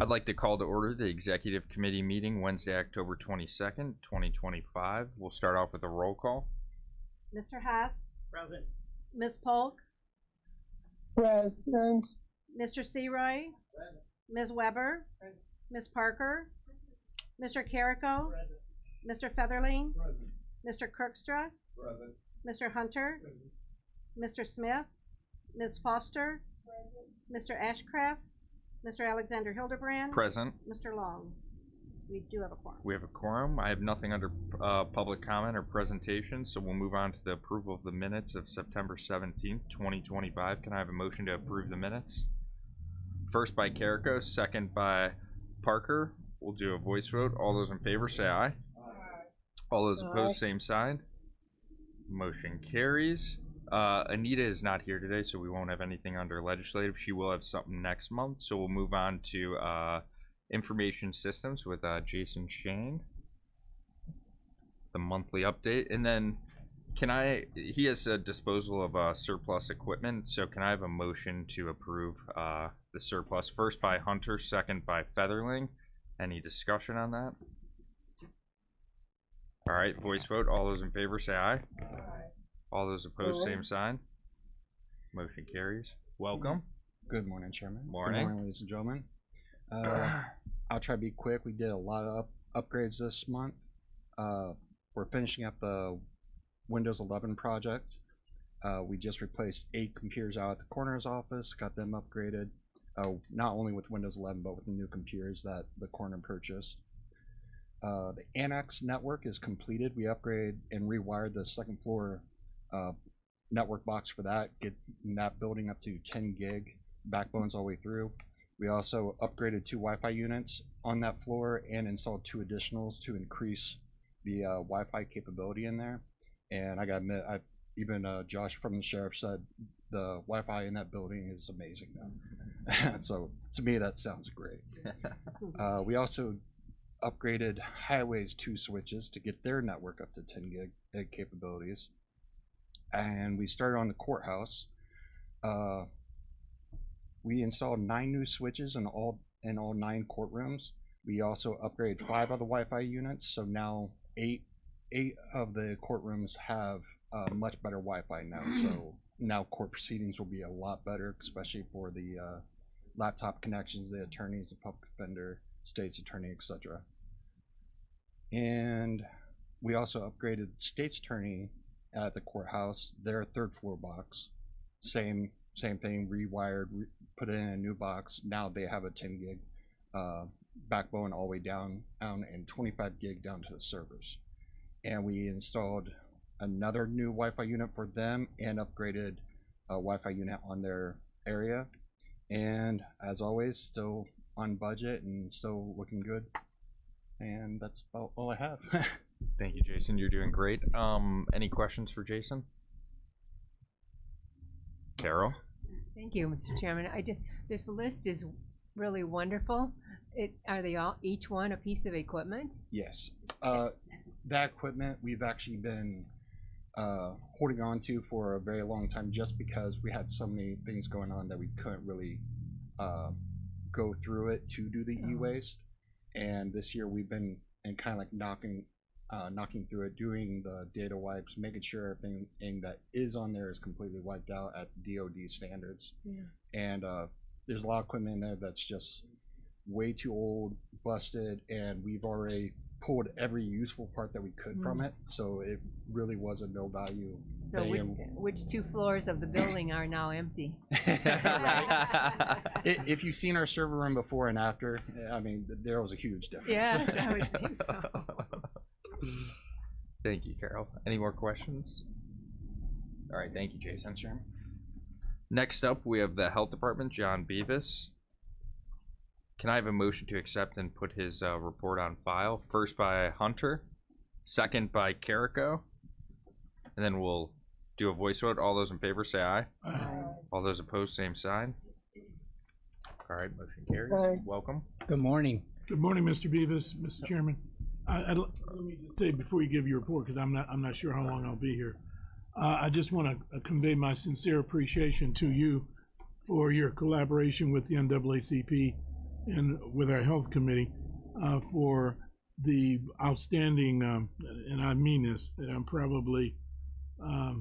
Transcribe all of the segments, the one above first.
I'd like to call to order the Executive Committee meeting Wednesday, October 22nd, 2025. We'll start off with a roll call. Mr. Hess? Present. Ms. Polk? Present. Mr. Seroy? Present. Ms. Weber? Present. Ms. Parker? Mr. Carrico? Present. Mr. Featherling? Present. Mr. Kirkstra? Present. Mr. Hunter? Present. Mr. Smith? Ms. Foster? Mr. Ashcraft? Mr. Alexander Hildebrand? Present. Mr. Long? We do have a quorum. We have a quorum. I have nothing under public comment or presentation, so we'll move on to the approval of the minutes of September 17th, 2025. Can I have a motion to approve the minutes? First by Carrico, second by Parker. We'll do a voice vote. All those in favor say aye. Aye. All those opposed, same side. Motion carries. Anita is not here today, so we won't have anything under legislative. She will have something next month, so we'll move on to information systems with Jason Shane, the monthly update. And then he has a disposal of surplus equipment, so can I have a motion to approve the surplus? First by Hunter, second by Featherling. Any discussion on that? All right, voice vote. All those in favor say aye. Aye. All those opposed, same sign. Motion carries. Welcome. Good morning, Chairman. Morning. Good morning, ladies and gentlemen. I'll try to be quick. We did a lot of upgrades this month. We're finishing up the Windows 11 project. We just replaced 8 computers out at the coroner's office, got them upgraded, not only with Windows 11, but with the new computers that the coroner purchased. The Annex network is completed. We upgraded and rewired the second floor network box for that, get that building up to 10 gig backbones all the way through. We also upgraded 2 Wi-Fi units on that floor and installed 2 additionals to increase the Wi-Fi capability in there. And I gotta admit, even Josh from the sheriff said the Wi-Fi in that building is amazing now. So to me, that sounds great. We also upgraded Highways 2 switches to get their network up to 10 gig capabilities. And we started on the courthouse. We installed 9 new switches in all 9 courtrooms. We also upgraded 5 of the Wi-Fi units, so now 8 of the courtrooms have much better Wi-Fi now. So now court proceedings will be a lot better, especially for the laptop connections, the attorneys, the public defender, state's attorney, etc. And we also upgraded the state's attorney at the courthouse, their 3rd floor box. Same thing, rewired, put it in a new box. Now they have a 10 gig backbone all the way down and 25 gig down to the servers. And we installed another new Wi-Fi unit for them and upgraded a Wi-Fi unit on their area. And as always, still on budget and still looking good. And that's about all I have. Thank you, Jason. You're doing great. Any questions for Jason? Carol? Thank you, Mr. Chairman. This list is really wonderful. Are they all, each one, a piece of equipment? Yes. That equipment we've actually been holding on to for a very long time, just because we had so many things going on that we couldn't really go through it to do the e-waste. And this year we've been kind of like knocking through it, doing the data wipes, making sure everything that is on there is completely wiped out at DoD standards. Yeah. And there's a lot of equipment in there that's just way too old, busted, and we've already pulled every useful part that we could from it, so it really was a no value So which 2 floors of the building are now empty? If you've seen our server room before and after, I mean, there was a huge difference. Yes, I would think so. Thank you, Carol. Any more questions? All right, thank you, Jason. Chairman. Next up, we have the Health Department, John Beavis. Can I have a motion to accept and put his report on file? First by Hunter, second by Carrico, and then we'll do a voice vote. All those in favor say aye. Aye. All those opposed, same sign. All right, motion carries. Aye. Welcome. Good morning. Good morning, Mr. Beavis, Mr. Chairman. Let me just say before you give your report, because I'm not sure how long I'll be here. I just want to convey my sincere appreciation to you for your collaboration with the NAACP and with our health committee for the outstanding, and I mean this, and I'm probably a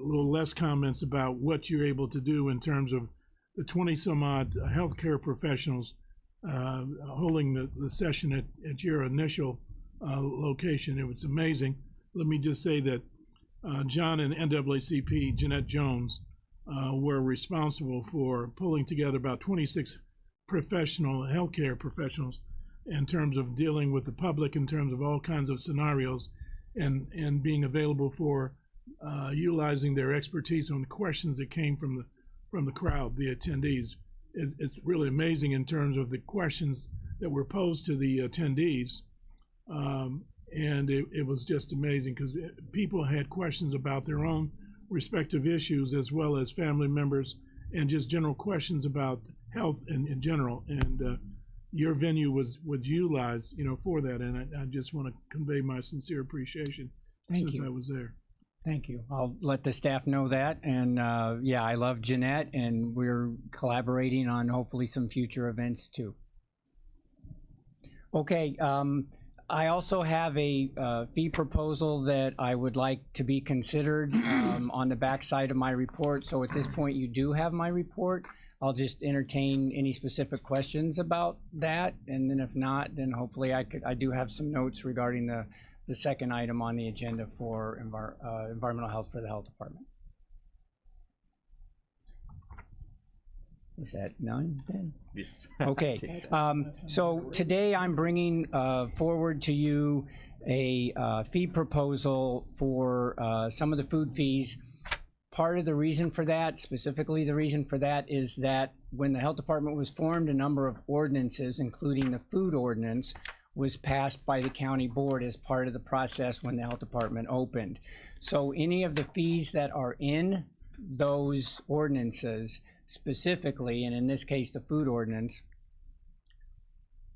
little less comments about what you're able to do in terms of the 20 some odd healthcare professionals holding the session at your initial location. It was amazing. Let me just say that John and NAACP, Jeanette Jones, were responsible for pulling together about 26 healthcare professionals in terms of dealing with the public in terms of all kinds of scenarios and being available for utilizing their expertise on the questions that came from the crowd, the attendees. It's really amazing in terms of the questions that were posed to the attendees. And it was just amazing because people had questions about their own respective issues as well as family members and just general questions about health in general. And your venue was utilized, for that. And I just want to convey my sincere appreciation Thank since you. I was there. Thank you. I'll let the staff know that. And yeah, I love Jeanette, and we're collaborating on hopefully some future events too. Okay. I also have a fee proposal that I would like to be considered on the backside of my report. So at this point, you do have my report. I'll just entertain any specific questions about that, and then if not, then hopefully I do have some notes regarding the second item on the agenda for environmental health for the health department. Is that none then? Yes. Okay. So today I'm bringing forward to you a fee proposal for some of the food fees. Part of the reason for that, specifically the reason for that, is that when the health department was formed, a number of ordinances, including the food ordinance, was passed by the county board as part of the process when the health department opened. So any of the fees that are in those ordinances specifically, and in this case the food ordinance,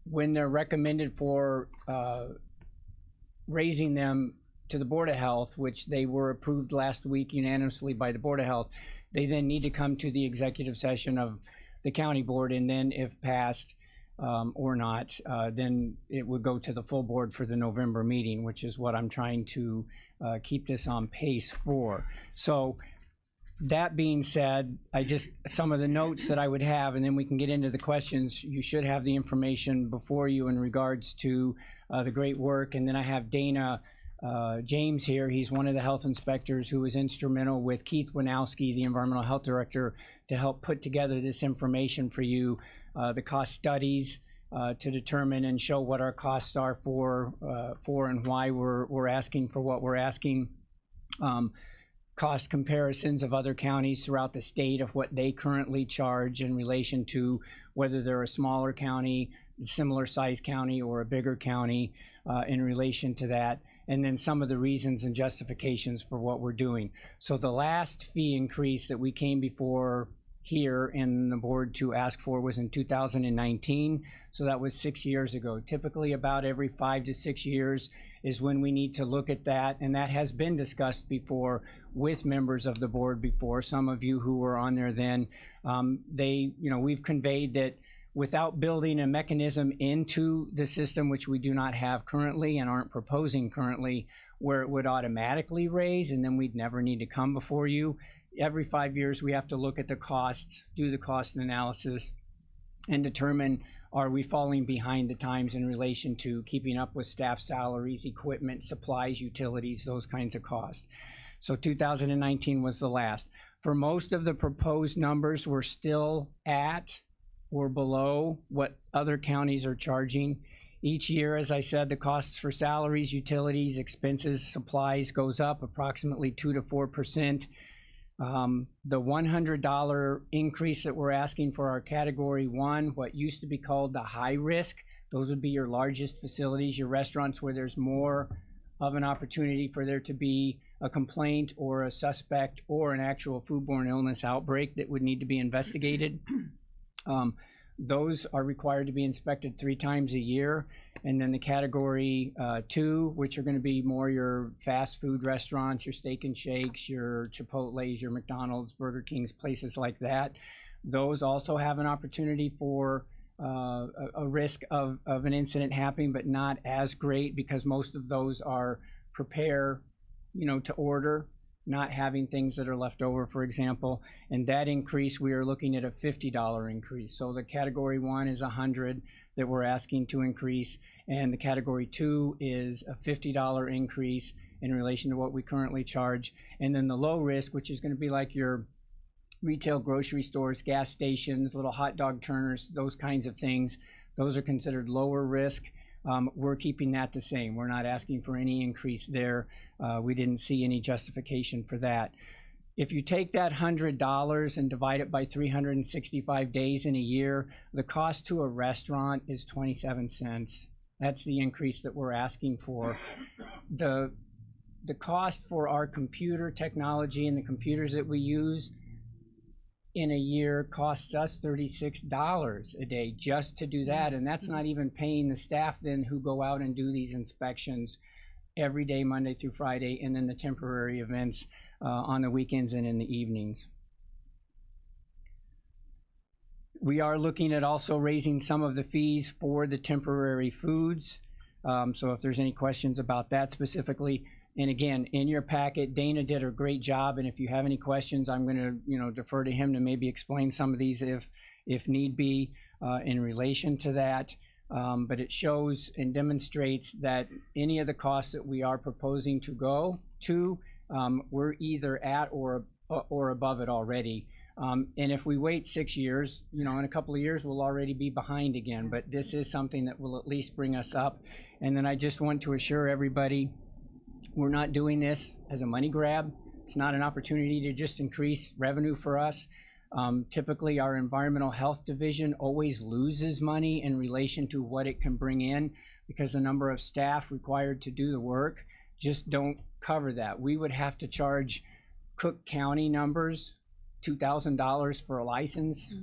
when they're recommended for raising them to the Board of Health, which they were approved last week unanimously by the Board of Health, they then need to come to the executive session of the county board, and then if passed or not, then it would go to the full board for the November meeting, which is what I'm trying to keep this on pace for. So that being said, some of the notes that I would have, and then we can get into the questions. You should have the information before you in regards to the great work. And then I have Dana James here. He's one of the health inspectors who was instrumental with Keith Winowski, the environmental health director, to help put together this information for you, the cost studies to determine and show what our costs are for and why we're asking for what we're asking. Cost comparisons of other counties throughout the state of what they currently charge in relation to whether they're a smaller county, similar size county, or a bigger county in relation to that, and then some of the reasons and justifications for what we're doing. So the last fee increase that we came before here in the board to ask for was in 2019, so that was 6 years ago. Typically about every 5 to 6 years is when we need to look at that, and that has been discussed before with members of the board before. Some of you who were on there then, we've conveyed that without building a mechanism into the system, which we do not have currently and aren't proposing currently, where it would automatically raise and then we'd never need to come before you. Every 5 years we have to look at the costs, do the cost analysis, and determine, are we falling behind the times in relation to keeping up with staff salaries, equipment, supplies, utilities, those kinds of costs. So 2019 was the last. For most of the proposed numbers, we're still at or below what other counties are charging. Each year, as I said, the costs for salaries, utilities, expenses, supplies goes up approximately 2 to 4%. The $100 increase that we're asking for our category 1, what used to be called the high risk, those would be your largest facilities, your restaurants where there's more of an opportunity for there to be a complaint or a suspect or an actual foodborne illness outbreak that would need to be investigated. Those are required to be inspected 3 times a year. And then the category 2, which are going to be more your fast food restaurants, your Steak and Shakes, your Chipotle's, your McDonald's, Burger King's, places like that. Those also have an opportunity for a risk of an incident happening, but not as great because most of those are prepare, to order, not having things that are left over, for example. And that increase, we are looking at a $50 increase. So the category 1 is 100 that we're asking to increase, and the category 2 is a $50 increase in relation to what we currently charge. And then the low risk, which is going to be like your retail grocery stores, gas stations, little hot dog turners, those kinds of things, those are considered lower risk. We're keeping that the same. We're not asking for any increase there. We didn't see any justification for that. If you take that $100 and divide it by 365 days in a year, the cost to a restaurant is 27 cents. That's the increase that we're asking for. The cost for our computer technology and the computers that we use in a year costs us $36 a day just to do that, and that's not even paying the staff then who go out and do these inspections every day, Monday through Friday, and then the temporary events on the weekends and in the evenings. We are looking at also raising some of the fees for the temporary foods, so if there's any questions about that specifically. And again, in your packet, Dana did a great job, and if you have any questions, I'm going to defer to him to maybe explain some of these if need be in relation to that. But it shows and demonstrates that any of the costs that we are proposing to go to, we're either at or above it already. And if we wait 6 years, in a couple of years, we'll already be behind again. But this is something that will at least bring us up. And then I just want to assure everybody, we're not doing this as a money grab. It's not an opportunity to just increase revenue for us. Typically, our environmental health division always loses money in relation to what it can bring in because the number of staff required to do the work just don't cover that. We would have to charge Cook County numbers, $2,000 for a license,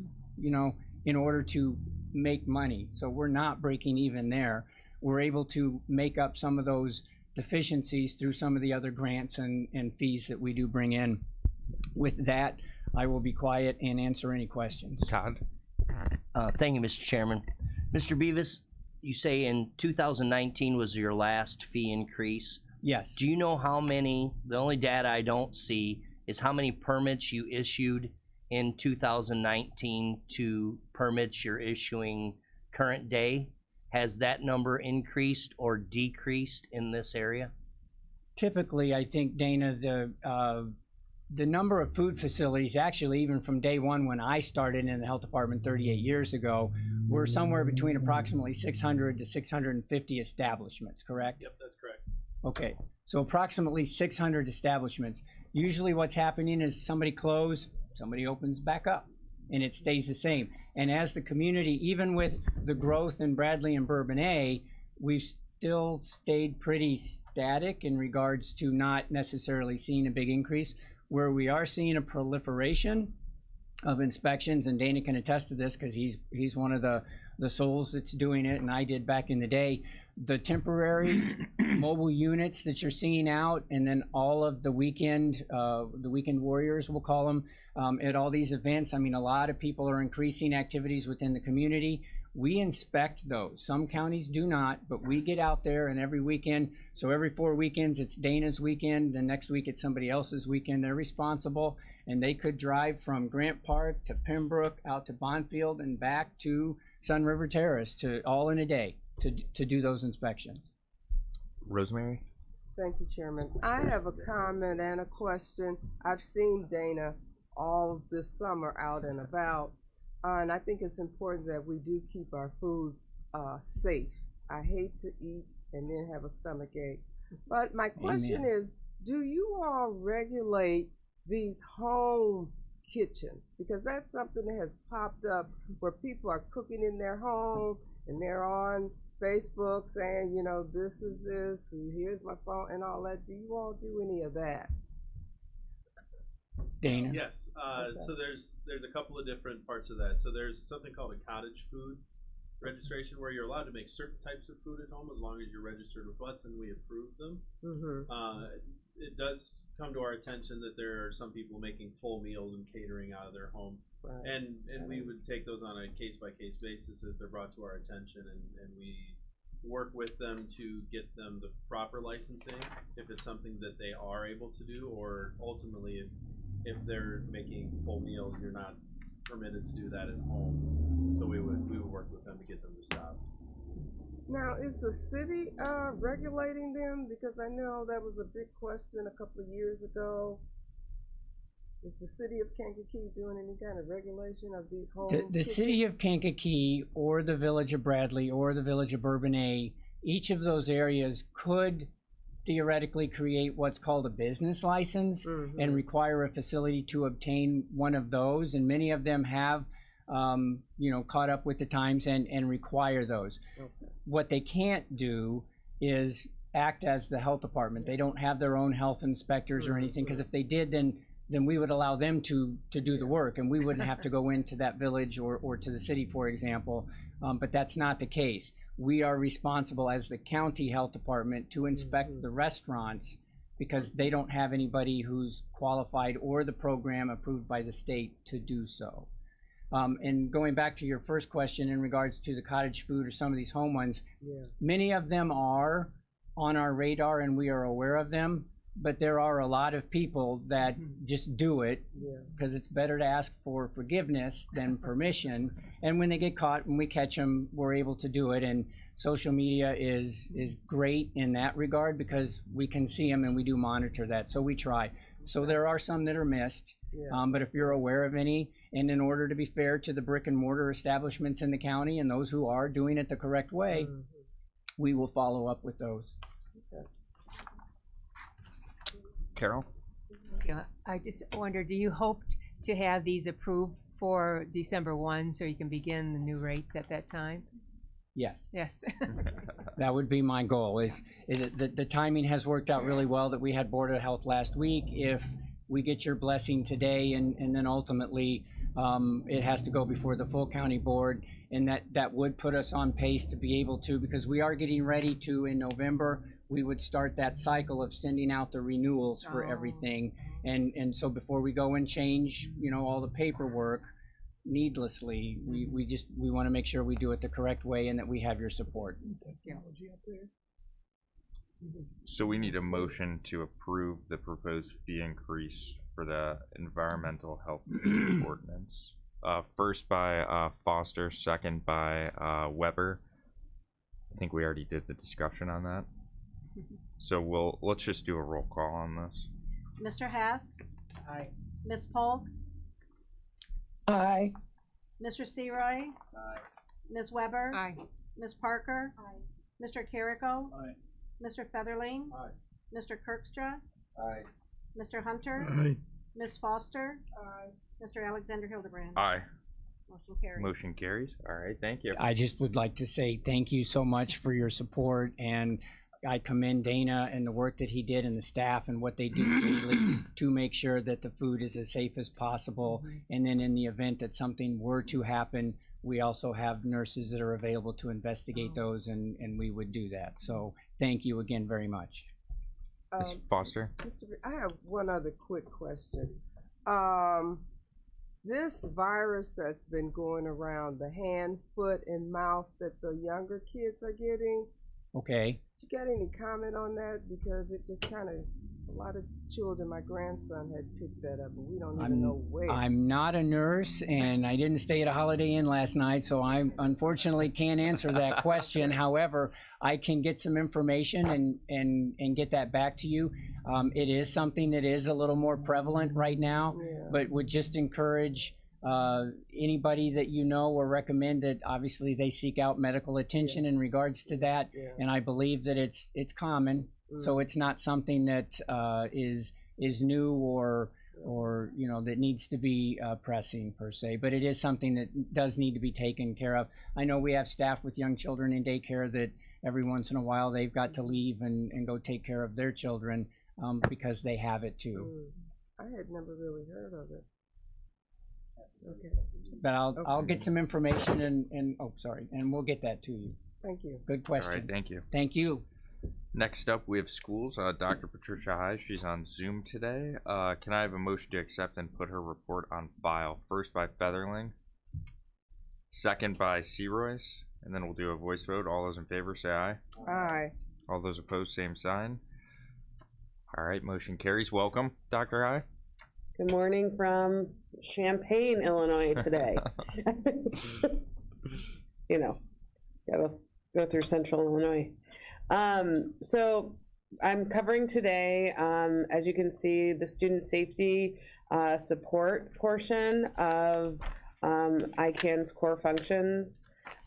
in order to make money. So we're not breaking even there. We're able to make up some of those deficiencies through some of the other grants and fees that we do bring in. With that, I will be quiet and answer any questions. Todd? Thank you, Mr. Chairman. Mr. Beavis, you say in 2019 was your last fee increase. Yes. Do you know how many, the only data I don't see is how many permits you issued in 2019 to permits you're issuing current day? Has that number increased or decreased in this area? Typically, I think, Dana, the number of food facilities, actually even from day one when I started in the health department 38 years ago, were somewhere between approximately 600 to 650 establishments, correct? Yep, that's correct. Okay, so approximately 600 establishments. Usually what's happening is somebody closes, somebody opens back up, and it stays the same. And as the community, even with the growth in Bradley and Bourbonnais, we've still stayed pretty static in regards to not necessarily seeing a big increase. Where we are seeing a proliferation of inspections, and Dana can attest to this because he's one of the souls that's doing it, and I did back in the day. The temporary mobile units that you're seeing out, and then all of the weekend warriors, we'll call them, at all these events. I mean, a lot of people are increasing activities within the community. We inspect those. Some counties do not, but we get out there, and every weekend, so every 4 weekends, it's Dana's weekend. The next week, it's somebody else's weekend. They're responsible, and they could drive from Grant Park to Pembroke, out to Bonfield, and back to Sun River Terrace, all in a day to do those inspections. Rosemary? Thank you, Chairman. I have a comment and a question. I've seen Dana all this summer out and about. And I think it's important that we do keep our food safe. I hate to eat and then have a stomach ache. But my question is, do you all regulate these home kitchens? Because that's something that has popped up where people are cooking in their home and they're on Facebook saying, this is this, and here's my phone and all that. Do you all do any of that? Dana? Yes. Okay. So there's a couple of different parts of that. So there's something called a cottage food registration where you're allowed to make certain types of food at home as long as you're registered with us and we approve them. Mm-hmm. It does come to our attention that there are some people making full meals and catering out of their home. Right. And we would take those on a case by case basis as they're brought to our attention, and we work with them to get them the proper licensing if it's something that they are able to do, or ultimately if they're making full meals, you're not permitted to do that at home. So we would work with them to get them to stop. Now, is the city regulating them? Because I know that was a big question a couple of years ago. Is the city of Kankakee doing any kind of regulation of these home The kitchens? city of Kankakee or the village of Bradley or the village of Bourbonnais, each of those areas could theoretically create what's called a business license and require a facility to obtain one of those. And many of them have, caught up with the times and require those. Okay. What they can't do is act as the health department. They don't have their own health inspectors or anything, because if they did, then we would allow them to do the work, and we wouldn't have to go into that village or to the city, for example. But that's not the case. We are responsible as the county health department to inspect the restaurants, because they don't have anybody who's qualified or the program approved by the state to do so. And going back to your first question in regards to the cottage food or some of these home ones, many of them are on our radar and we are aware of them. But there are a lot of people that just do it because it's better to ask for forgiveness than permission. And when they get caught, when we catch them, we're able to do it. And social media is great in that regard, because we can see them and we do monitor that. So we try. So there are some that are missed. But if you're aware of any, and in order to be fair to the brick and mortar establishments in the county and those who are doing it the correct way, we will follow up with those. Carol? Yeah, I just wonder, do you hope to have these approved for December 1 so you can begin the new rates at that time? Yes. Yes. That would be my goal. The timing has worked out really well that we had Board of Health last week. If we get your blessing today and then ultimately it has to go before the full county board, and that would put us on pace to be able to, because we are getting ready to, in November, we would start that cycle of sending out the renewals for everything. And so before we go and change, all the paperwork needlessly, we want to make sure we do it the correct way and that we have your support. So we need a motion to approve the proposed fee increase for the environmental health ordinance. First by Foster, second by Weber. I think we already did the discussion on that. So let's just do a roll call on this. Mr. Hess? Aye. Ms. Polk? Aye. Mr. Seroy? Aye. Ms. Weber? Aye. Ms. Parker? Mr. Carrico? Aye. Mr. Featherling? Aye. Mr. Kirkstra? Aye. Mr. Hunter? Aye. Ms. Foster? Mr. Alexander Hildebrand? Aye. Motion carries. Motion carries. All right, thank you. I just would like to say thank you so much for your support, and I commend Dana and the work that he did and the staff and what they do daily to make sure that the food is as safe as possible. And then in the event that something were to happen, we also have nurses that are available to investigate those, and we would do that. So thank you again very much. Ms. Foster? I have one other quick question. This virus that's been going around, the hand, foot, and mouth that the younger kids are getting, Okay. did you get any comment on that? Because it just kind of, a lot of children, my grandson had picked that up, and we don't even know where. I'm not a nurse, and I didn't stay at a Holiday Inn last night, so I unfortunately can't answer that question. However, I can get some information and get that back to you. It is something that is a little more prevalent right now, but would just encourage anybody that you know or recommend that obviously they seek out medical attention in regards to that. And I believe that it's common, so it's not something that is new or that needs to be pressing per se, but it is something that does need to be taken care of. I know we have staff with young children in daycare that every once in a while they've got to leave and go take care of their children because they have it too. I had never really heard of it. Okay. But I'll get some information and we'll get that to you. Thank you. Good question. All right, thank you. Thank you. Next up, we have schools. Dr. Patricia High, she's on Zoom today. Can I have a motion to accept and put her report on file? First by Featherling, second by Searoyce, and then we'll do a voice vote. All those in favor say aye. Aye. All those opposed, same sign. All right, motion carries. Welcome, Dr. High. Good morning from Champaign, Illinois today. You know, gotta go through central Illinois. So I'm covering today, as you can see, the student safety support portion of ICANN's core functions.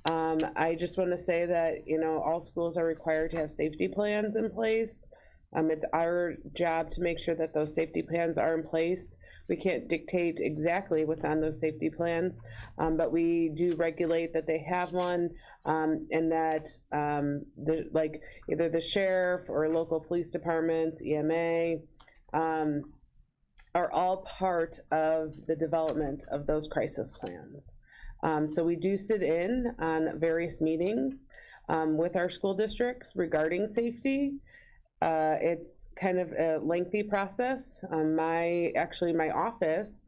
I just want to say that, you know, all schools are required to have safety plans in place. It's our job to make sure that those safety plans are in place. We can't dictate exactly what's on those safety plans, but we do regulate that they have one, and that like either the sheriff or local police departments, EMA, are all part of the development of those crisis plans. So we do sit in on various meetings with our school districts regarding safety. It's kind of a lengthy process. My office,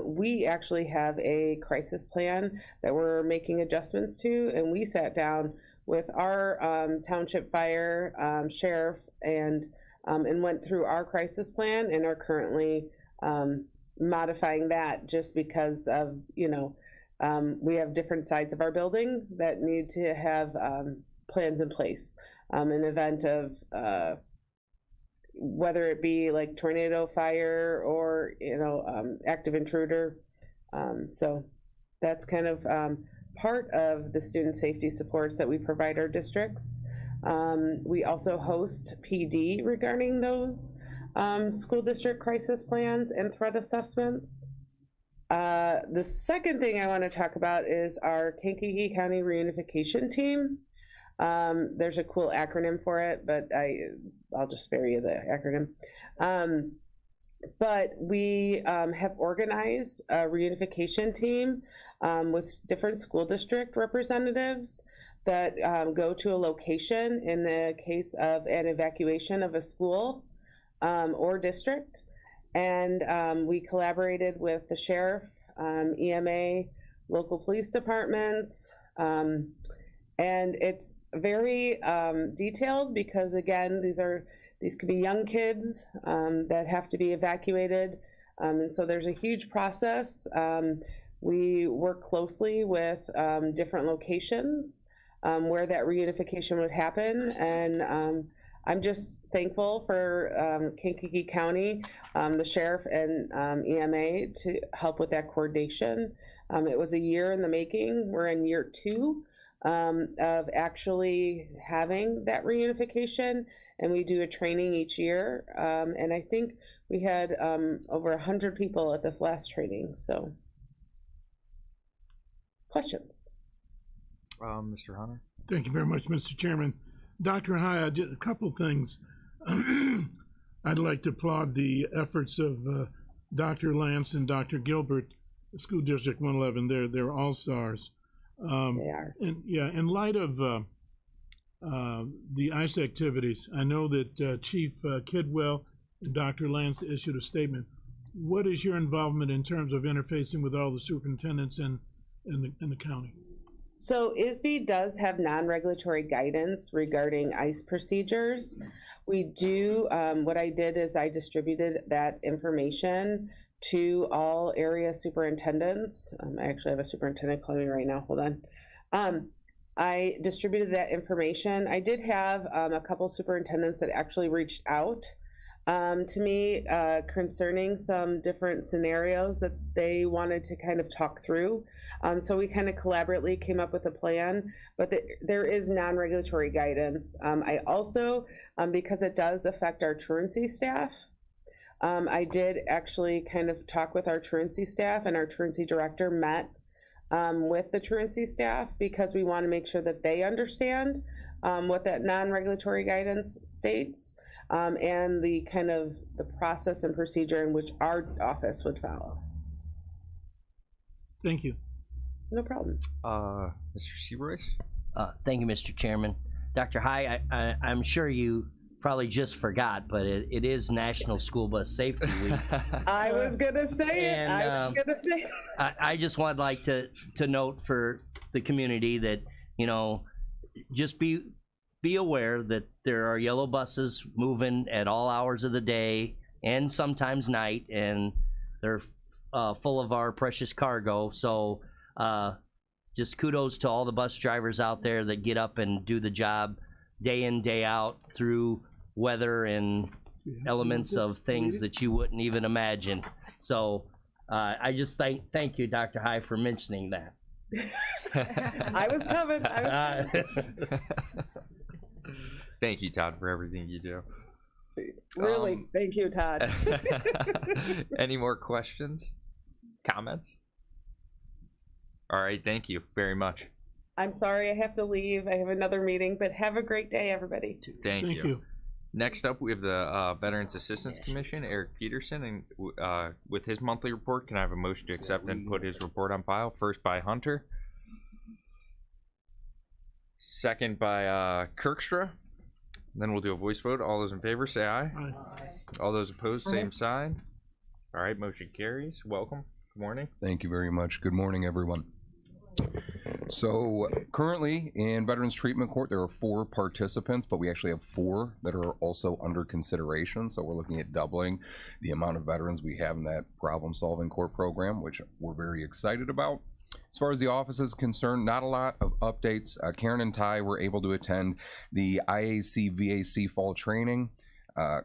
we actually have a crisis plan that we're making adjustments to, and we sat down with our township fire sheriff and went through our crisis plan and are currently modifying that just because of, you know, we have different sides of our building that need to have plans in place. An event of whether it be like tornado, fire, or, you know, active intruder. So that's kind of part of the student safety supports that we provide our districts. We also host PD regarding those school district crisis plans and threat assessments. The second thing I want to talk about is our Kankakee County Reunification Team. There's a cool acronym for it, but I'll just spare you the acronym. But we have organized a reunification team with different school district representatives that go to a location in the case of an evacuation of a school or district. And we collaborated with the sheriff, EMA, local police departments, and it's very detailed because, again, these could be young kids that have to be evacuated, and so there's a huge process. We work closely with different locations where that reunification would happen, and I'm just thankful for Kankakee County, the sheriff, and EMA to help with that coordination. It was a year in the making. We're in year 2 of actually having that reunification, and we do a training each year. And I think we had over 100 people at this last training. So, questions? Mr. Hunter. Thank you very much, Mr. Chairman. Dr. High, I did a couple things. I'd like to applaud the efforts of Dr. Lance and Dr. Gilbert, School District 111. They're all-stars. They are. And yeah, in light of the ICE activities, I know that Chief Kidwell and Dr. Lance issued a statement. What is your involvement in terms of interfacing with all the superintendents in the county? So ISB does have non-regulatory guidance regarding ICE procedures. We do, what I did is I distributed that information to all area superintendents. I actually have a superintendent calling me right now, hold on. I distributed that information. I did have a couple superintendents that actually reached out to me concerning some different scenarios that they wanted to kind of talk through. So we kind of collaboratively came up with a plan, but there is non-regulatory guidance. I also, because it does affect our truancy staff, I did actually kind of talk with our truancy staff, and our truancy director met with the truancy staff because we want to make sure that they understand what that non-regulatory guidance states, and the kind of the process and procedure in which our office would follow. Thank you. No problem. Mr. Searoyce? Thank you, Mr. Chairman. Dr. High, I'm sure you probably just forgot, but it is National School Bus Safety Week. I was gonna say it. And, I was gonna say it. I just would like to note for the community that, you know, just be aware that there are yellow buses moving at all hours of the day and sometimes night, and they're full of our precious cargo. So just kudos to all the bus drivers out there that get up and do the job day in, day out through weather and elements of things that you wouldn't even imagine. So I just thank you, Dr. High, for mentioning that. I was coming. Thank you, Todd, for everything you do. Really, thank you, Todd. Any more questions? Comments? All right, thank you very much. I'm sorry I have to leave. I have another meeting, but have a great day, everybody. Thank you. Next up, we have the Veterans Assistance Commission, Eric Peterson, and with his monthly report, can I have a motion to accept and put his report on file? First by Hunter. Second by Kirkstra. Then we'll do a voice vote. All those in favor, say aye. Aye. All those opposed, same sign. All right, motion carries. Welcome. Good morning. Thank you very much. Good morning, everyone. So currently in Veterans Treatment Court, there are 4 participants, but we actually have 4 that are also under consideration. So we're looking at doubling the amount of veterans we have in that problem-solving court program, which we're very excited about. As far as the office is concerned, not a lot of updates. Karen and Ty were able to attend the IAC VAC Fall Training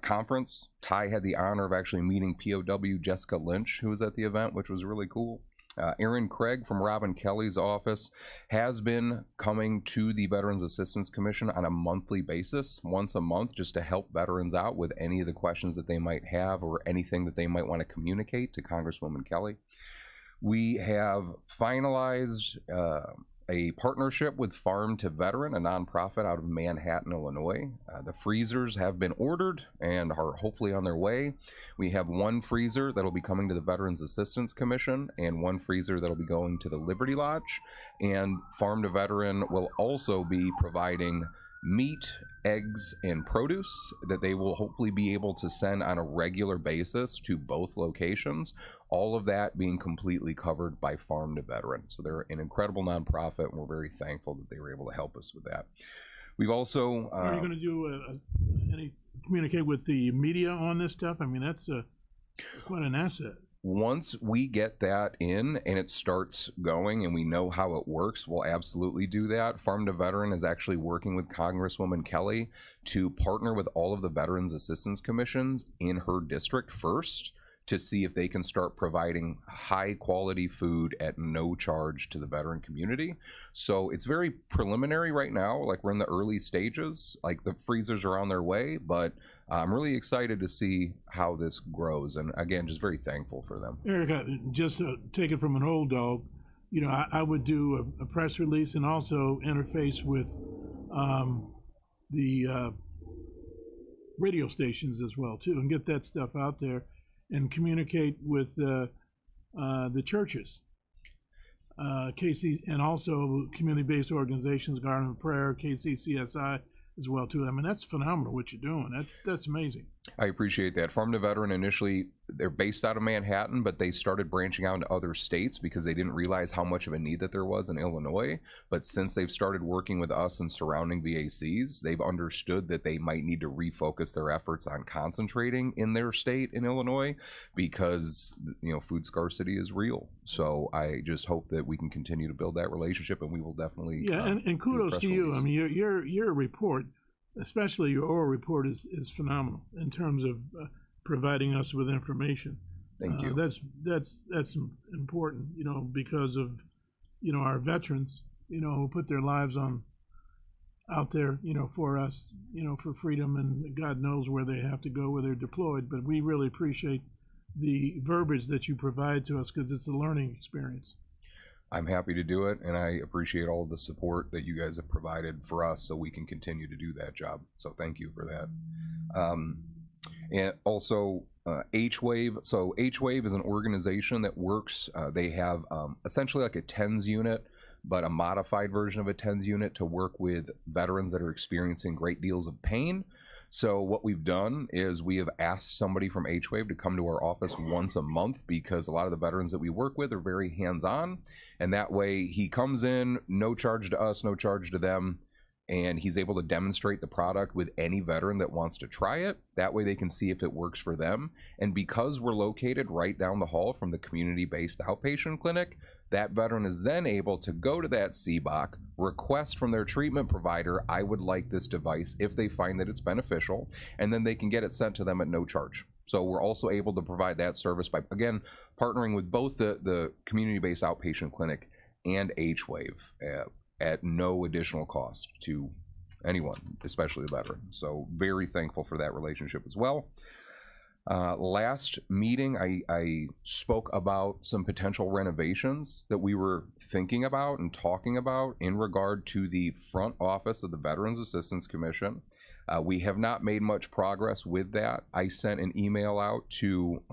Conference. Ty had the honor of actually meeting POW Jessica Lynch, who was at the event, which was really cool. Aaron Craig from Robin Kelly's office has been coming to the Veterans Assistance Commission on a monthly basis, once a month, just to help veterans out with any of the questions that they might have or anything that they might want to communicate to Congresswoman Kelly. We have finalized a partnership with Farm to Veteran, a nonprofit out of Manhattan, Illinois. The freezers have been ordered and are hopefully on their way. We have 1 freezer that'll be coming to the Veterans Assistance Commission and 1 freezer that'll be going to the Liberty Lodge. And Farm to Veteran will also be providing meat, eggs, and produce that they will hopefully be able to send on a regular basis to both locations, all of that being completely covered by Farm to Veteran. So they're an incredible nonprofit, and we're very thankful that they were able to help us with that. We've also Are you going to do any communicate with the media on this stuff? I mean, that's quite an asset. Once we get that in and it starts going and we know how it works, we'll absolutely do that. Farm to Veteran is actually working with Congresswoman Kelly to partner with all of the Veterans Assistance Commissions in her district first to see if they can start providing high quality food at no charge to the veteran community. So it's very preliminary right now, like we're in the early stages, like the freezers are on their way, but I'm really excited to see how this grows. And again, just very thankful for them. Eric, just take it from an old dog, you know, I would do a press release and also interface with the radio stations as well too, and get that stuff out there and communicate with the churches, KC, and also community-based organizations, Garden of Prayer, KCCSI as well too. I mean, that's phenomenal what you're doing. That's amazing. I appreciate that. Farm to Veteran initially, they're based out of Manhattan, but they started branching out into other states because they didn't realize how much of a need that there was in Illinois. But since they've started working with us and surrounding VACs, they've understood that they might need to refocus their efforts on concentrating in their state in Illinois because, you know, food scarcity is real. So I just hope that we can continue to build that relationship, and we will definitely. Yeah, and kudos to you. I mean, your report, especially your oral report, is phenomenal in terms of providing us with information. Thank you. That's important, you know, because of, you know, our veterans, you know, who put their lives out there, you know, for us, you know, for freedom, and God knows where they have to go, where they're deployed. But we really appreciate the verbiage that you provide to us because it's a learning experience. I'm happy to do it, and I appreciate all of the support that you guys have provided for us so we can continue to do that job. So thank you for that. And also H-Wave. So H-Wave is an organization that works. They have essentially like a TENS unit but a modified version of a TENS unit to work with veterans that are experiencing great deals of pain. So what we've done is we have asked somebody from H-Wave to come to our office once a month, because a lot of the veterans that we work with are very hands-on, and that way he comes in, no charge to us, no charge to them, and he's able to demonstrate the product with any veteran that wants to try it. That way they can see if it works for them. And because we're located right down the hall from the community-based outpatient clinic, that veteran is then able to go to that CBOC, request from their treatment provider, I would like this device, if they find that it's beneficial, and then they can get it sent to them at no charge. So we're also able to provide that service by, again, partnering with both the community-based outpatient clinic and H-Wave at no additional cost to anyone, especially the veteran. So very thankful for that relationship as well. Last meeting, I spoke about some potential renovations that we were thinking about and talking about in regard to the front office of the Veterans Assistance Commission. We have not made much progress with that. I sent an email out to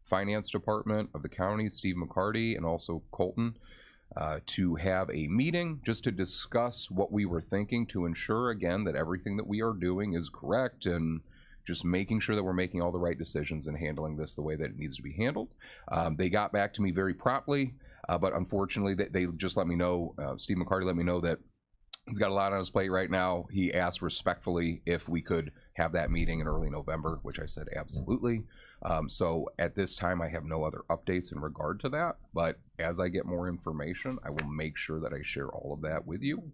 Finance Department of the county, Steve McCarty, and also Colton, to have a meeting just to discuss what we were thinking, to ensure, again, that everything that we are doing is correct, and just making sure that we're making all the right decisions and handling this the way that it needs to be handled. They got back to me very promptly, but unfortunately they just let me know, Steve McCarty let me know that he's got a lot on his plate right now. He asked respectfully if we could have that meeting in early November, which I said absolutely. So at this time, I have no other updates in regard to that, but as I get more information, I will make sure that I share all of that with you.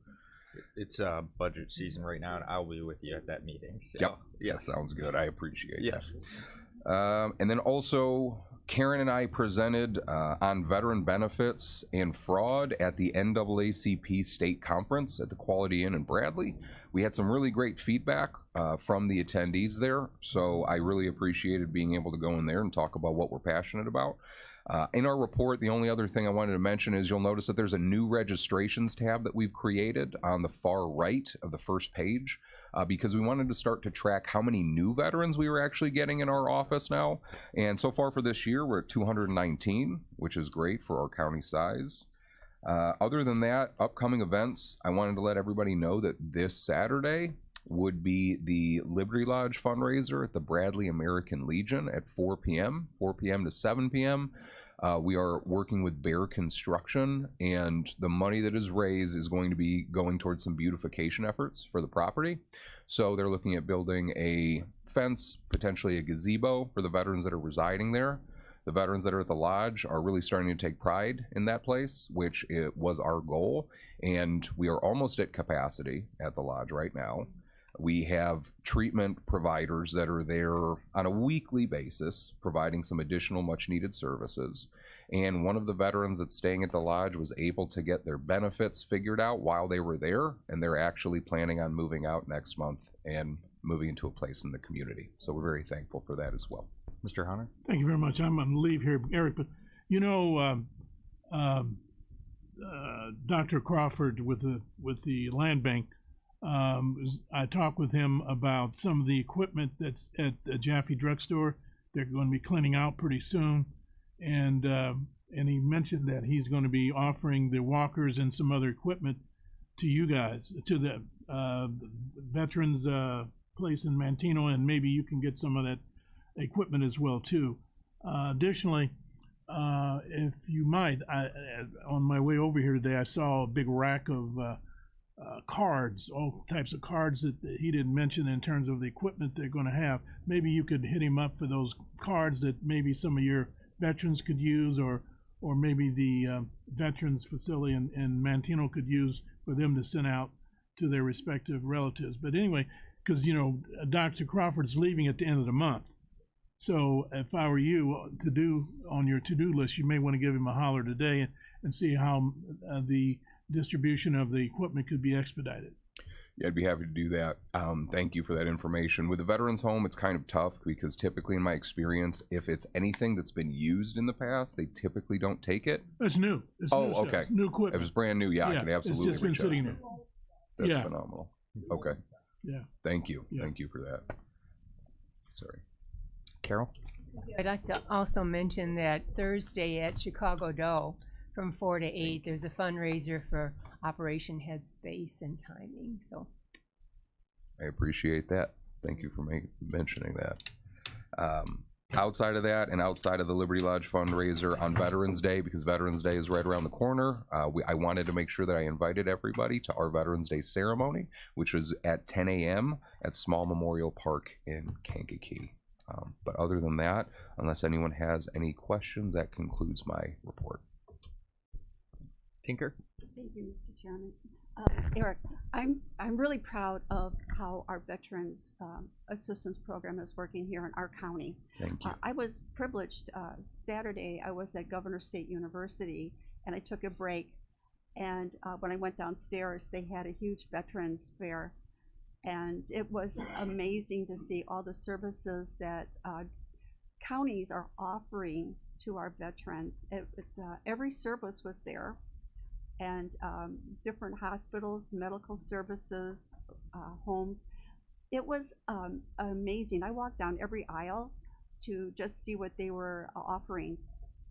It's budget season right now, and I'll be with you at that meeting. So. Yep, yes. That sounds good. I appreciate that. And then also, Karen and I presented on veteran benefits and fraud at the NAACP State Conference at the Quality Inn in Bradley. We had some really great feedback from the attendees there, so I really appreciated being able to go in there and talk about what we're passionate about. In our report, the only other thing I wanted to mention is you'll notice that there's a new registrations tab that we've created on the far right of the first page, because we wanted to start to track how many new veterans we were actually getting in our office now. And so far for this year, we're at 219, which is great for our county size. Other than that, upcoming events, I wanted to let everybody know that this Saturday would be the Liberty Lodge fundraiser at the Bradley American Legion at 4 p.m. to 7 p.m. We are working with Bear Construction, and the money that is raised is going to be going towards some beautification efforts for the property. So they're looking at building a fence, potentially a gazebo for the veterans that are residing there. The veterans that are at the lodge are really starting to take pride in that place, which it was our goal, and we are almost at capacity at the lodge right now. We have treatment providers that are there on a weekly basis, providing some additional much needed services. And one of the veterans that's staying at the lodge was able to get their benefits figured out while they were there, and they're actually planning on moving out next month and moving into a place in the community. So we're very thankful for that as well. Mr. Hunter? Thank you very much. I'm going to leave here, Eric, but you know, Dr. Crawford with the land bank, I talked with him about some of the equipment that's at the Jaffe Drugstore. They're going to be cleaning out pretty soon, and he mentioned that he's going to be offering the walkers and some other equipment to you guys, to the veterans place in Manteno, and maybe you can get some of that equipment as well too. Additionally, if you might, on my way over here today, I saw a big rack of cards, all types of cards that he didn't mention in terms of the equipment they're going to have. Maybe you could hit him up for those cards that maybe some of your veterans could use, or maybe the veterans facility in Manteno could use for them to send out to their respective relatives. But anyway, because you know Dr. Crawford's leaving at the end of the month, so if I were you, to do on your to-do list, you may want to give him a holler today and see how the distribution of the equipment could be expedited. Yeah, I'd be happy to do that. Thank you for that information. With the Veterans Home, it's kind of tough because typically in my experience, if it's anything that's been used in the past, they typically don't take it. It's new. It's oh, new okay. stuff. New equipment. If it's brand new, yeah, I can absolutely it's just been reach out. sitting there. That's phenomenal. Okay. Yeah. Thank you. Yeah. Thank you for that. Sorry. Carol? I'd like to also mention that Thursday at Chicago Doe, from 4 to 8. There's a fundraiser for Operation Headspace and timing. So I appreciate that. Thank you for mentioning that. Outside of that, and outside of the Liberty Lodge fundraiser on Veterans Day, because Veterans Day is right around the corner, I wanted to make sure that I invited everybody to our Veterans Day ceremony, which was at 10 a.m. at Small Memorial Park in Kankakee. But other than that, unless anyone has any questions, that concludes my report. Tinker? Thank you, Mr. Chairman. Eric, I'm really proud of how our Veterans Assistance Program is working here in our county. Thank you. I was privileged Saturday. I was at Governor State University, and I took a break. And when I went downstairs, they had a huge Veterans Fair, and it was amazing to see all the services that counties are offering to our veterans. Every service was there. And different hospitals, medical services, homes. It was amazing. I walked down every aisle to just see what they were offering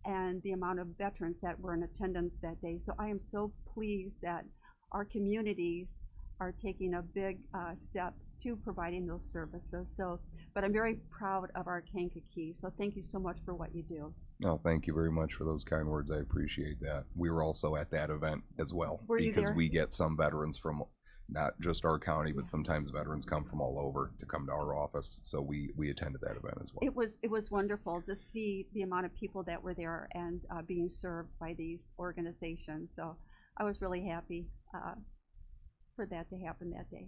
and the amount of veterans that were in attendance that day. So I am so pleased that our communities are taking a big step to providing those services. So, but I'm very proud of our Kankakee. So thank you so much for what you do. No, thank you very much for those kind words. I appreciate that. We were also at that event as well. Were you because there? we get some veterans from not just our county, but sometimes veterans come from all over to come to our office. So we attended that event as well. It was wonderful to see the amount of people that were there and being served by these organizations. So I was really happy for that to happen that day.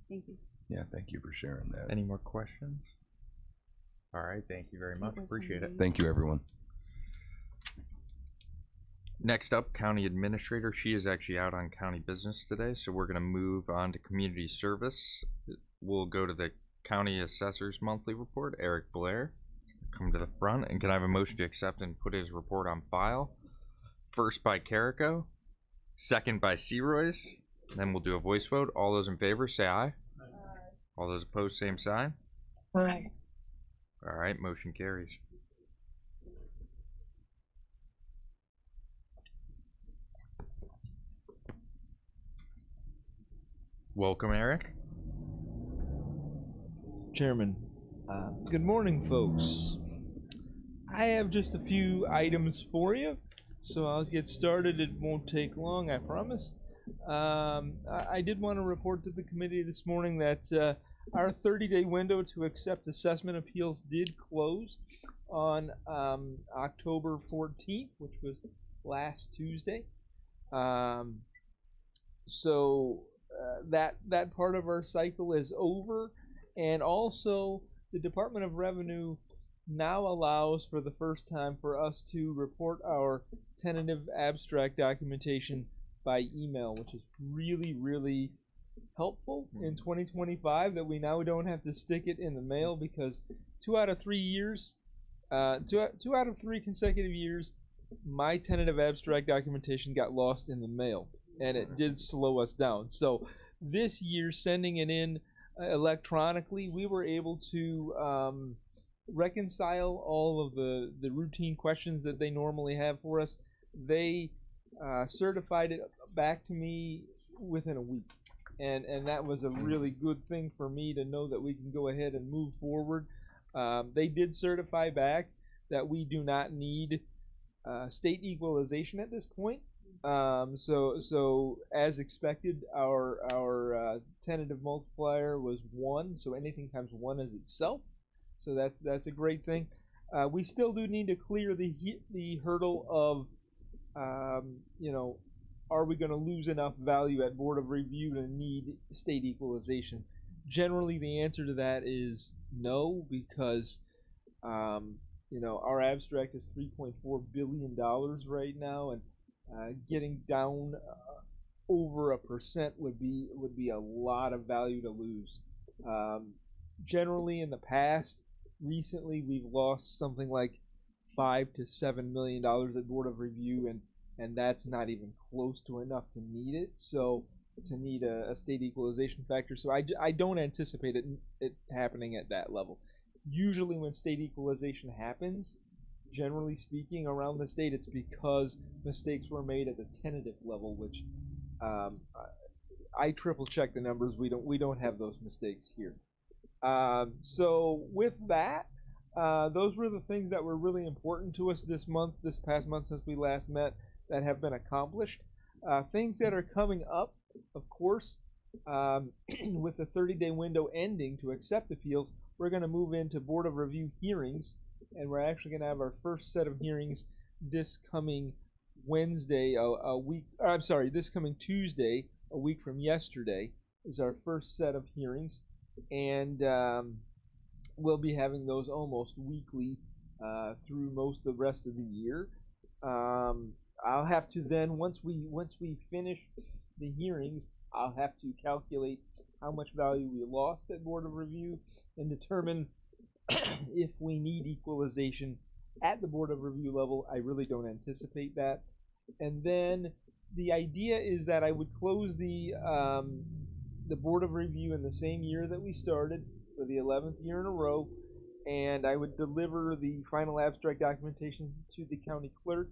Thank you. Yeah, thank you for sharing that. Any more questions? All right, thank you very much. Appreciate it. Thank you, everyone. Next up, County Administrator. She is actually out on county business today, so we're going to move on to Community Service. We'll go to the County Assessor's Monthly Report. Eric Blair, come to the front, and can I have a motion to accept and put his report on file? First by Carrico, second by Searoyce. Then we'll do a voice vote. All those in favor, say aye. Aye. All those opposed, same sign. Aye. All right, motion carries. Welcome, Eric. Chairman, good morning, folks. I have just a few items for you, so I'll get started. It won't take long, I promise. I did want to report to the committee this morning that our 30-day window to accept assessment appeals did close on October 14th, which was last Tuesday. So that part of our cycle is over, and also the Department of Revenue now allows for the first time for us to report our tentative abstract documentation by email, which is really, really helpful in 2025, that we now don't have to stick it in the mail, because 2 out of 3 years, 2 out of 3 consecutive years, my tentative abstract documentation got lost in the mail, and it did slow us down. So this year, sending it in electronically, we were able to reconcile all of the routine questions that they normally have for us. They certified it back to me within a week. And that was a really good thing for me to know that we can go ahead and move forward. They did certify back that we do not need state equalization at this point. So as expected, our tentative multiplier was 1. So anything times 1 is itself. So that's a great thing. We still do need to clear the hurdle of are we going to lose enough value at Board of Review to need state equalization? Generally, the answer to that is no, because our abstract is $3.4 billion right now, and getting down over 1% would be a lot of value to lose. Generally, in the past, recently we've lost something like $5 to $7 million at Board of Review, and that's not even close to enough to need it. So to need a state equalization factor. So I don't anticipate it happening at that level. Usually when state equalization happens, generally speaking, around the state, it's because mistakes were made at the tentative level, which I triple check the numbers. We don't have those mistakes here. So with that, those were the things that were really important to us this past month since we last met, that have been accomplished. Things that are coming up, of course, with the 30-day window ending to accept appeals, we're going to move into Board of Review hearings, and we're actually going to have our first set of hearings this coming Wednesday, this coming Tuesday, a week from yesterday, is our first set of hearings, and we'll be having those almost weekly through most of the rest of the year. I'll have to then, once we finish the hearings, I'll have to calculate how much value we lost at Board of Review and determine if we need equalization at the Board of Review level. I really don't anticipate that. And then the idea is that I would close the Board of Review in the same year that we started, for the 11th year in a row, and I would deliver the final abstract documentation to the county clerk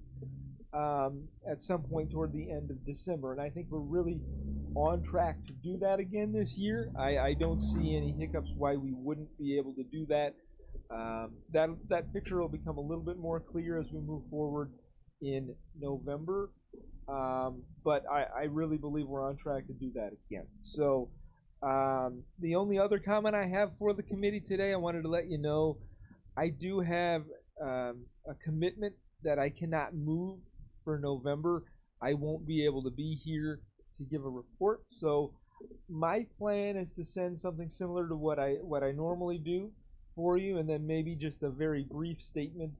at some point toward the end of December. And I think we're really on track to do that again this year. I don't see any hiccups why we wouldn't be able to do that. That picture will become a little bit more clear as we move forward in November. But I really believe we're on track to do that again. So the only other comment I have for the committee today, I wanted to let you know, I do have a commitment that I cannot move for November. I won't be able to be here to give a report. So my plan is to send something similar to what I normally do for you, and then maybe just a very brief statement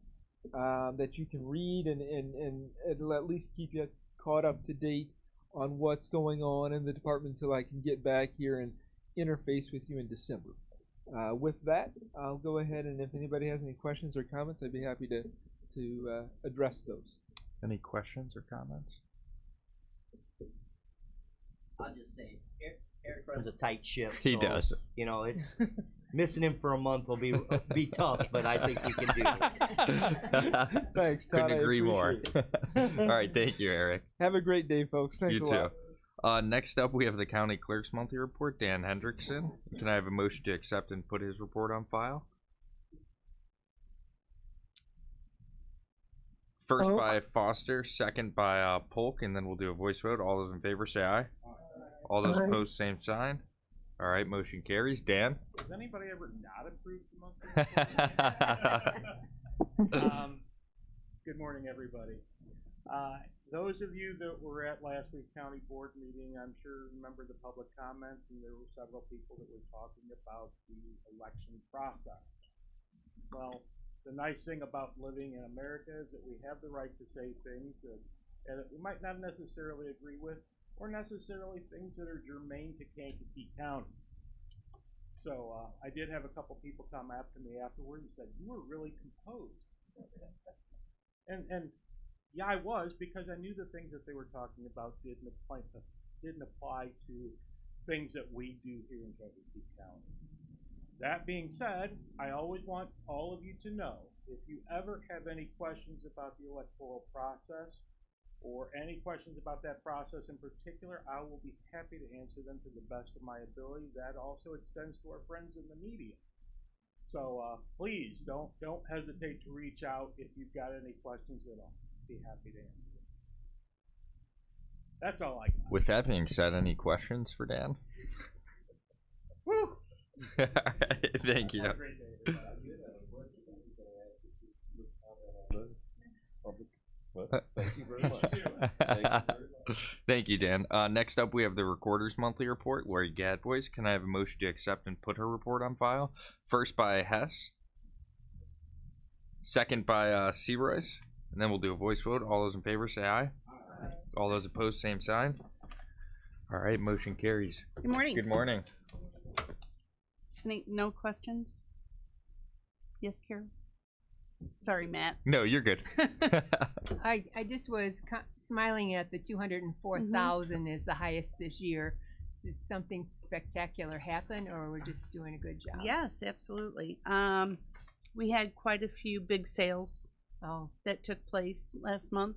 that you can read, and it'll at least keep you caught up to date on what's going on in the department until I can get back here and interface with you in December. With that, I'll go ahead, and if anybody has any questions or comments, I'd be happy to address those. Any questions or comments? I'll just say, Eric runs a tight ship. He does. You know, missing him for a month will be tough, but I think we can do it. Thanks, Todd. Couldn't agree more. All right, thank you, Eric. Have a great day, folks. Thanks You a lot. too. Next up, we have the County Clerk's Monthly Report, Dan Hendrickson. Can I have a motion to accept and put his report on file? First by Foster, second by Polk, and then we'll do a voice vote. All those in favor say aye. All those opposed, same sign. All right, motion carries. Dan? Has anybody ever not approved the monthly report? Good morning, everybody. Those of you that were at last week's county board meeting, I'm sure remember the public comments, and there were several people that were talking about the election process. Well, the nice thing about living in America is that we have the right to say things that we might not necessarily agree with, or necessarily things that are germane to Kankakee County. So I did have a couple people come after me afterward and said, "You were really composed." And yeah, I was, because I knew the things that they were talking about didn't apply to things that we do here in Kankakee County. That being said, I always want all of you to know, if you ever have any questions about the electoral process, or any questions about that process in particular, I will be happy to answer them to the best of my ability. That also extends to our friends in the media. So please don't hesitate to reach out if you've got any questions at all. Be happy to answer them. That's all I got. With that being said, any questions for Dan? Woo! Thank you. Have a great day, Thank you very much. Thank you, Dan. Next up, we have the Recorder's Monthly Report. Lori Gadbois. Can I have a motion to accept and put her report on file? First by Hess. Second by Searoyce. And then we'll do a voice vote. All those in favor say aye. Aye. All those opposed, same sign. All right, motion carries. Good morning. Good morning. No questions? Yes, Karen? Sorry, Matt. No, you're good. I just was smiling at the 204,000 is the highest this year. Did something spectacular happen, or we're just doing a good job? Yes, absolutely. We had quite a few big sales Oh, that took place last month.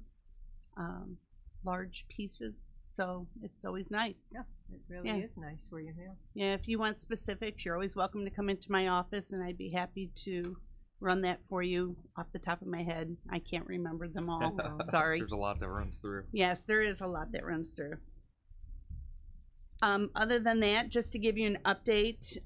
Large pieces, so it's always nice. yeah, it really Yeah. is nice for you. Yeah. Yeah, if you want specifics, you're always welcome to come into my office, and I'd be happy to run that for you off the top of my head. I can't remember them all. Sorry. There's a lot that runs through. Yes, there is a lot that runs through. Other than that, just to give you an update,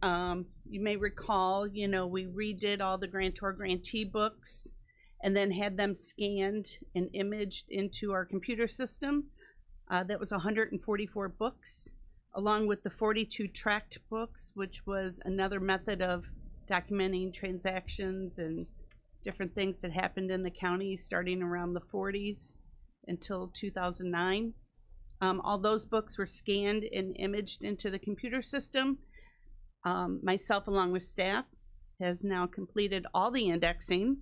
you may recall, we redid all the grantor grantee books and then had them scanned and imaged into our computer system. That was 144 books, along with the 42 tracked books, which was another method of documenting transactions and different things that happened in the county starting around the 40s until 2009. All those books were scanned and imaged into the computer system. Myself, along with staff, has now completed all the indexing.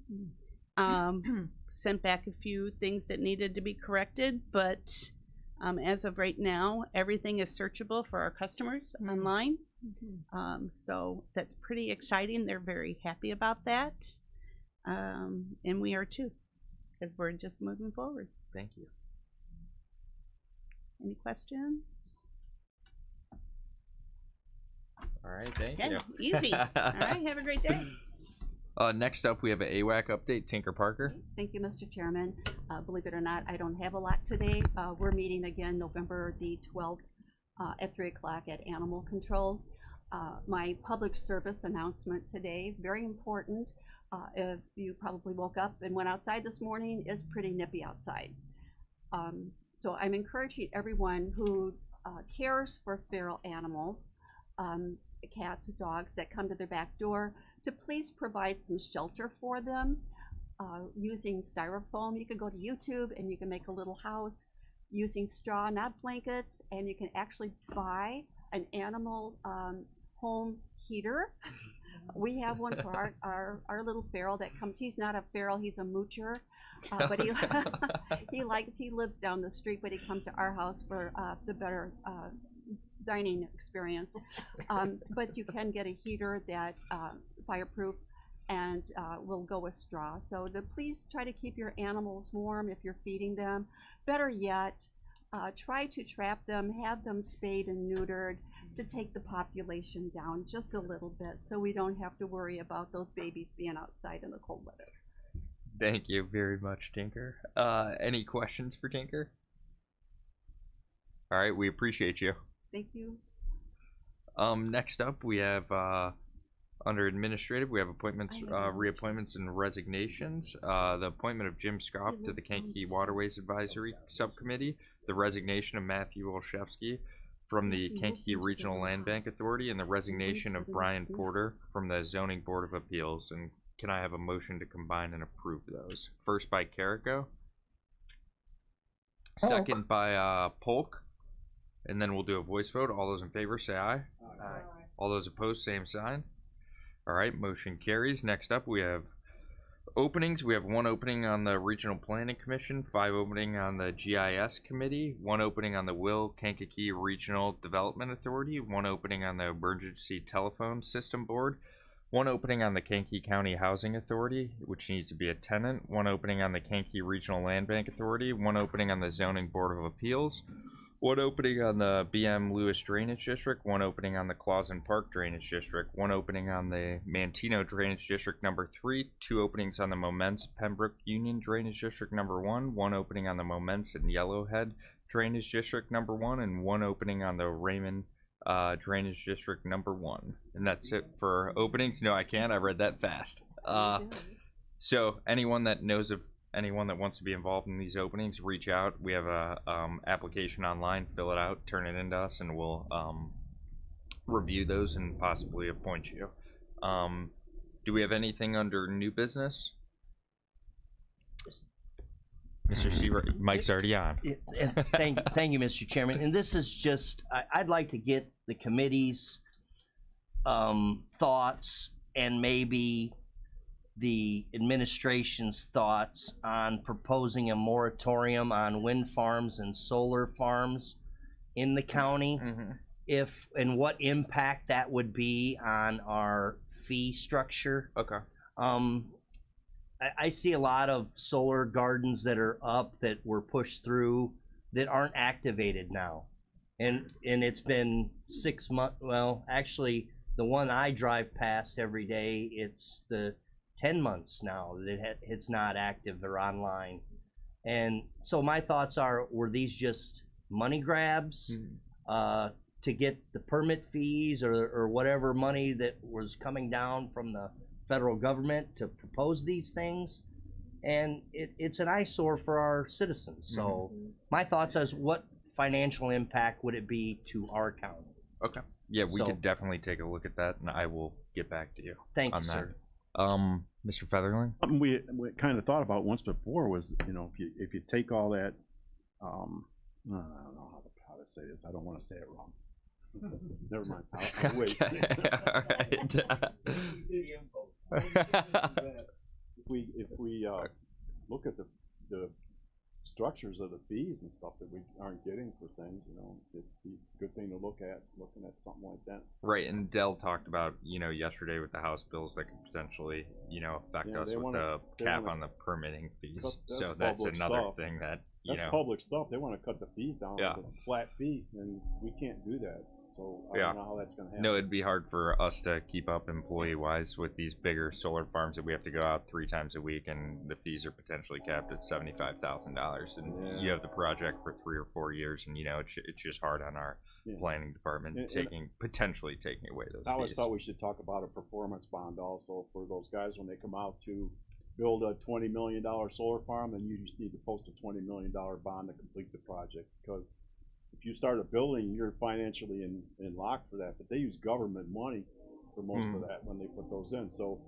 Sent back a few things that needed to be corrected, but as of right now, everything is searchable for our customers online. So that's pretty exciting. They're very happy about that. And we are too, because we're just moving forward. Thank you. Any questions? All right, thank Okay, you. easy. All right, have a great day. Next up, we have an AWAC update. Tinker Parker. Thank you, Mr. Chairman. Believe it or not, I don't have a lot today. We're meeting again November the 12th at 3 o'clock at Animal Control. My public service announcement today, very important. If you probably woke up and went outside this morning, it's pretty nippy outside. So I'm encouraging everyone who cares for feral animals, cats, dogs that come to their back door, to please provide some shelter for them using styrofoam. You can go to YouTube and you can make a little house using straw, not blankets, and you can actually buy an animal home heater. We have one for our little feral that comes. He's not a feral, he's a moocher, but he lives down the street, but he comes to our house for the better dining experience. But you can get a heater that fireproof and will go with straw. So please try to keep your animals warm if you're feeding them. Better yet, try to trap them, have them spayed and neutered to take the population down just a little bit so we don't have to worry about those babies being outside in the cold weather. Thank you very much, Tinker. Any questions for Tinker? All right, we appreciate you. Thank you. Next up, we have under administrative, we have appointments, reappointments, and resignations. The appointment of Jim Scoff to the Kankakee Waterways Advisory Subcommittee, the resignation of Matthew Olszewski from the Kankakee Regional Land Bank Authority, and the resignation of Brian Porter from the Zoning Board of Appeals. And can I have a motion to combine and approve those? First by Carrico, second by Polk, and then we'll do a voice vote. All those in favor say aye. Aye. All those opposed, same sign. All right, motion carries. Next up, we have openings. We have one opening on the Regional Planning Commission, 5 opening on the GIS Committee, 1 opening on the Will Kankakee Regional Development Authority, 1 opening on the Emergency Telephone System Board, 1 opening on the Kankakee County Housing Authority, which needs to be a tenant, 1 opening on the Kankakee Regional Land Bank Authority, 1 opening on the Zoning Board of Appeals, 1 opening on the BM Lewis Drainage District, 1 opening on the Clausen Park Drainage District, 1 opening on the Mantino Drainage District number 3, 2 openings on the Momence Pembroke Union Drainage District number 1, 1 opening on the Momence and Yellowhead Drainage District number 1, and 1 opening on the Raymond Drainage District number 1. And that's it for openings. No, I can't. I read that fast. So anyone that knows of anyone that wants to be involved in these openings, reach out. We have a application online. Fill it out, turn it into us, and we'll review those and possibly appoint you. Do we have anything under new business? Mr. Seaver, Mike's already on. Thank you, Mr. Chairman. And this is just, I'd like to get the committee's thoughts and maybe the administration's thoughts on proposing a moratorium on wind farms and solar farms in the county, if and what impact that would be on our fee structure. Okay. I see a lot of solar gardens that are up that were pushed through that aren't activated now. And it's been 6 months, well, actually, the one I drive past every day, it's the 10 months now that it's not active or online. And so my thoughts are, were these just money grabs to get the permit fees or whatever money that was coming down from the federal government to propose these things? And it's an eyesore for our citizens. So my thoughts is, what financial impact would it be to our county? Okay. Yeah, we So- could definitely take a look at that, and I will get back to you. Thank on you, that. sir. Mr. Featherling? Something we kind of thought about once before was, you know, if you take all that, I don't know how to say this. I don't want to say it wrong. Never mind. I'll wait. If we look at the structures of the fees and stuff that we aren't getting for things, you know, it'd be a good thing to looking at something like that. Right, and Dell talked about, you know, yesterday with the House bills that could potentially, you know, affect Yeah, us they with wanna- the they cap wanna- on the permitting fees. That's So that's public another stuff. thing that, you That's know. public stuff. They want to cut the fees down Yeah. with a flat fee, and we can't do that. So I Yeah. don't know how that's going to happen. No, it'd be hard for us to keep up employee-wise with these bigger solar farms that we have to go out 3 times a week, and the fees are potentially capped at $75,000. And you have the project for 3 or 4 years, and you know it's just hard on our planning department potentially taking away those I always fees. thought we should talk about a performance bond also for those guys when they come out to build a $20 million solar farm, then you just need to post a $20 million bond to complete the project. Because if you start a building, you're financially in lock for that. But they use government money for most of that when they put those in. So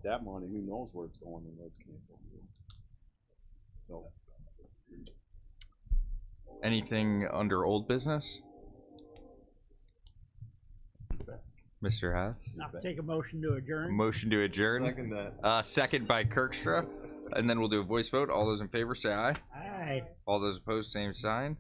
that money, who knows where it's going and where it's coming from. So. Anything under old business? Mr. Haas? I'll take a motion to adjourn. Motion to adjourn. Second that. Second by Kirkstra. And then we'll do a voice vote. All those in favor say aye. Aye. All those opposed, same sign.